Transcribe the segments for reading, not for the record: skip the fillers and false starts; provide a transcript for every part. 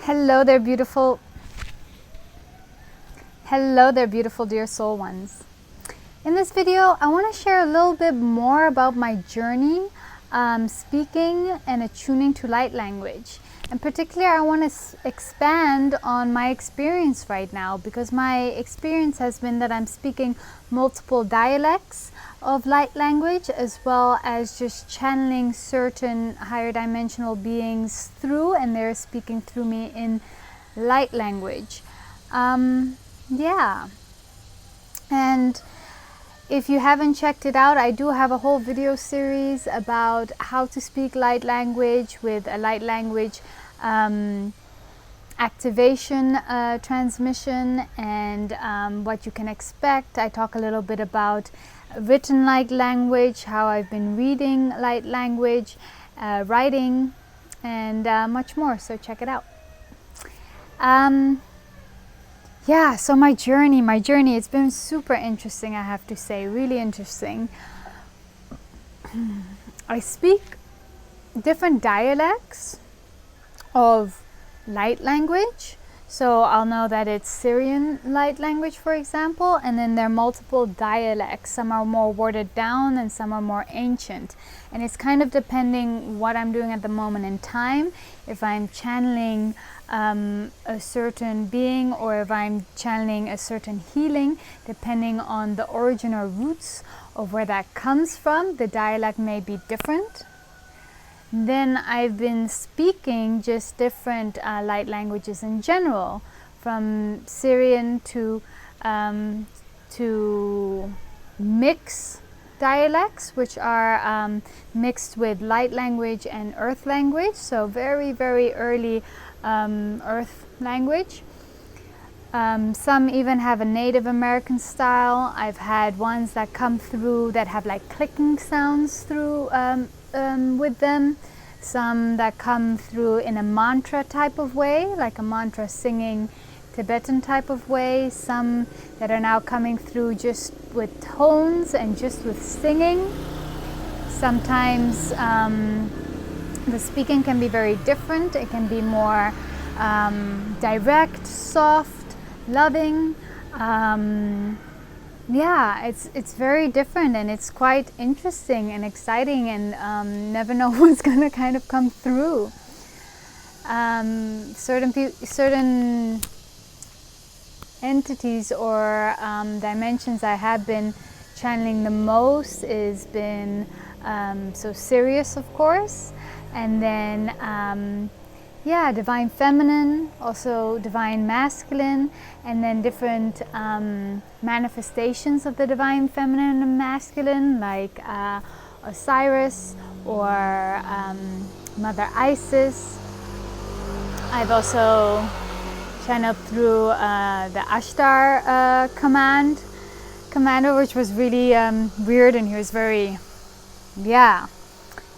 Hello there, beautiful. Hello there, beautiful dear soul ones. In this video, I want to share a little bit more about my journey speaking and attuning to light language. In particular, I want to expand on my experience right now, because my experience has been that I'm speaking multiple dialects of light language, as well as just channeling certain higher dimensional beings through, and they're speaking through me in light language. Yeah. And if you haven't checked it out, I do have a whole video series about how to speak light language with a light language activation transmission, and what you can expect. I talk a little bit about written light language, how I've been reading light language, writing, and much more. So check it out. Yeah, so my journey, it's been super interesting, I have to say, really interesting. I speak different dialects of light language. So I'll know that it's Syrian light language, for example, and then there are multiple dialects. Some are more watered down and some are more ancient. And it's kind of depending what I'm doing at the moment in time, if I'm channeling a certain being or if I'm channeling a certain healing, depending on the origin or roots of where that comes from, the dialect may be different. Then I've been speaking just different light languages in general, from Syrian to mixed dialects, which are mixed with light language and earth language, so very, very early earth language. Some even have a Native American style. I've had ones that come through that have like clicking sounds through with them. Some that come through in a mantra type of way, like a mantra singing Tibetan type of way. Some that are now coming through just with tones and just with singing. Sometimes the speaking can be very different. It can be more direct, soft, loving. Yeah, it's very different, and it's quite interesting and exciting, and never know what's gonna kind of come through. Certain entities or dimensions I have been channeling the most is been so Sirius, of course, and then yeah, divine feminine, also divine masculine, and then different manifestations of the divine feminine and masculine, like Osiris or Mother Isis. I've also channeled through the Ashtar commander, which was really weird, and he was very, yeah,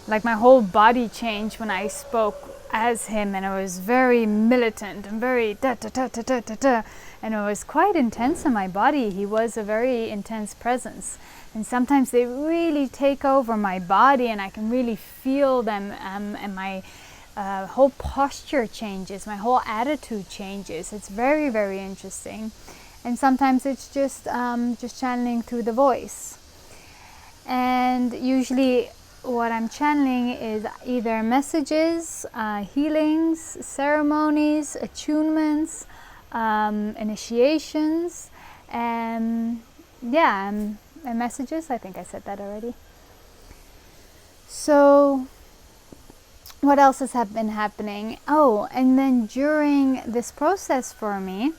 like my whole body changed when I spoke as him, and it was very militant and very da da da da da da da, and it was quite intense in my body. He was a very intense presence, and sometimes they really take over my body, and I can really feel them, and my whole posture changes, my whole attitude changes. It's very, very interesting. And sometimes it's just channeling through the voice, and usually what I'm channeling is either messages, healings, ceremonies, attunements, initiations, and yeah, and messages. I think I said that already. So what else has been happening? Oh, and then during this process for me,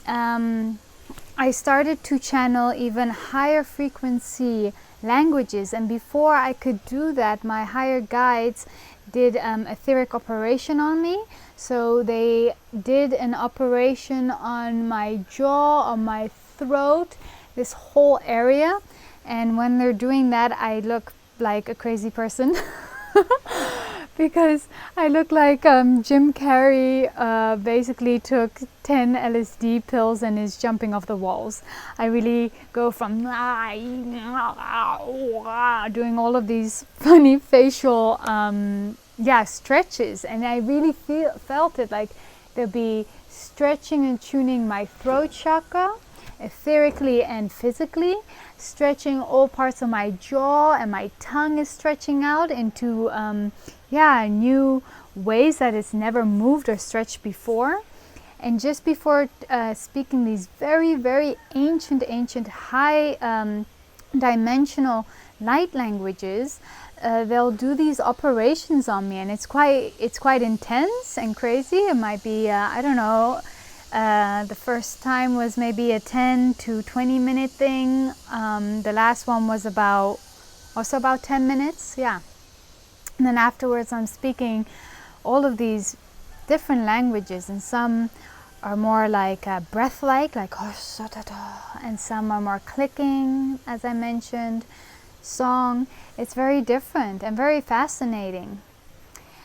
I started to channel even higher frequency languages, and before I could do that, my higher guides did etheric operation on me. So they did an operation on my jaw, on my throat, this whole area, and when they're doing that, I look like a crazy person because I look like Jim Carrey basically took 10 LSD pills and is jumping off the walls. I really go from doing all of these funny facial stretches, and I really felt it like There'll be stretching and tuning my throat chakra, etherically and physically, stretching all parts of my jaw, and my tongue is stretching out into new ways that it's never moved or stretched before. And just before speaking these very, very ancient, high dimensional light languages, they'll do these operations on me, and it's quite intense and crazy. It might be I don't know. The first time was maybe a 10 to 20 minute thing. The last one was also about 10 minutes. Yeah. And then afterwards, I'm speaking all of these different languages, and some are more like breath-like, and some are more clicking, as I mentioned, song. It's very different and very fascinating.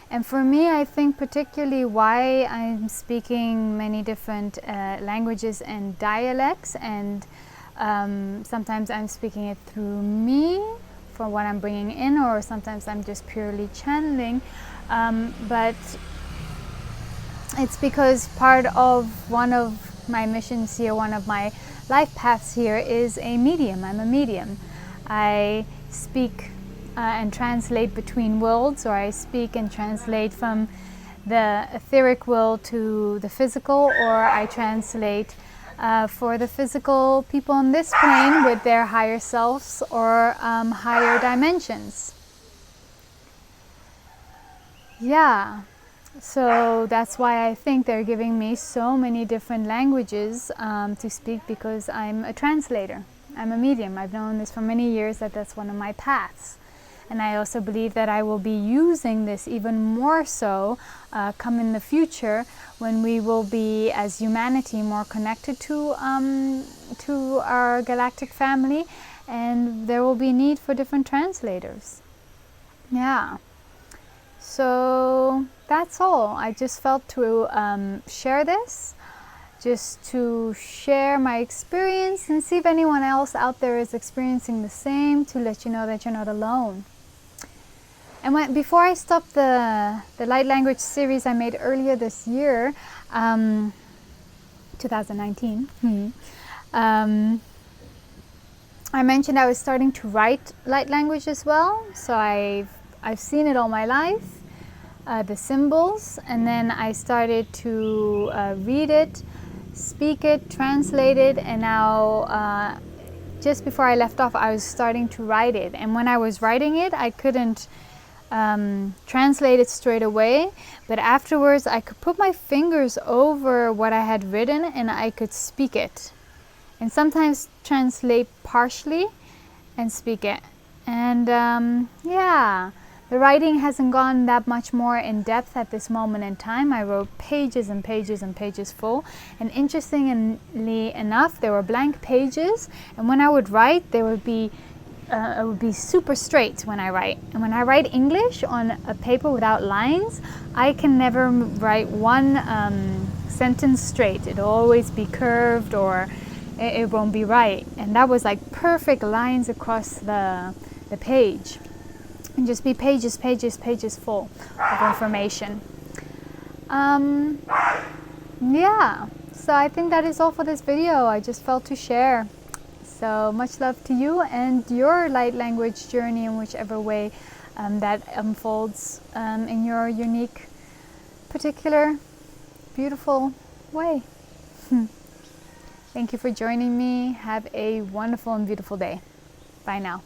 And for me, I think particularly why I'm speaking many different languages and dialects, and sometimes I'm speaking it through me for what I'm bringing in, or sometimes I'm just purely channeling. But it's because part of one of my missions here, one of my life paths here, is a medium. I'm a medium. I speak and translate between worlds, or I speak and translate from the etheric world to the physical, or I translate for the physical people on this plane with their higher selves or higher dimensions. Yeah, so that's why I think they're giving me so many different languages to speak, because I'm a translator. I'm a medium. I've known this for many years, that's one of my paths. And I also believe that I will be using this even more so come in the future, when we will be, as humanity, more connected to our galactic family, and there will be need for different translators. Yeah. So that's all. I just felt to share this, just to share my experience and see if anyone else out there is experiencing the same, to let you know that you're not alone. And before I stopped the light language series I made earlier this year, 2019, I mentioned I was starting to write light language as well. So I've seen it all my life, the symbols, and then I started to read it, speak it, translate it, and now just before I left off, I was starting to write it. And when I was writing it, I couldn't translate it straight away, but afterwards I could put my fingers over what I had written and I could speak it, and sometimes translate partially and speak it. And yeah, the writing hasn't gone that much more in depth at this moment in time. I wrote pages and pages and pages full, and interestingly enough, there were blank pages, and when I would write, it would be super straight when I write. And when I write English on a paper without lines, I can never write one sentence straight. It'll always be curved, or it won't be right. And that was like perfect lines across the page. And just be pages full of information. Yeah, so I think that is all for this video. I just felt to share. So much love to you and your light language journey, in whichever way that unfolds in your unique, particular, beautiful way. Thank you for joining me. Have a wonderful and beautiful day. Bye now.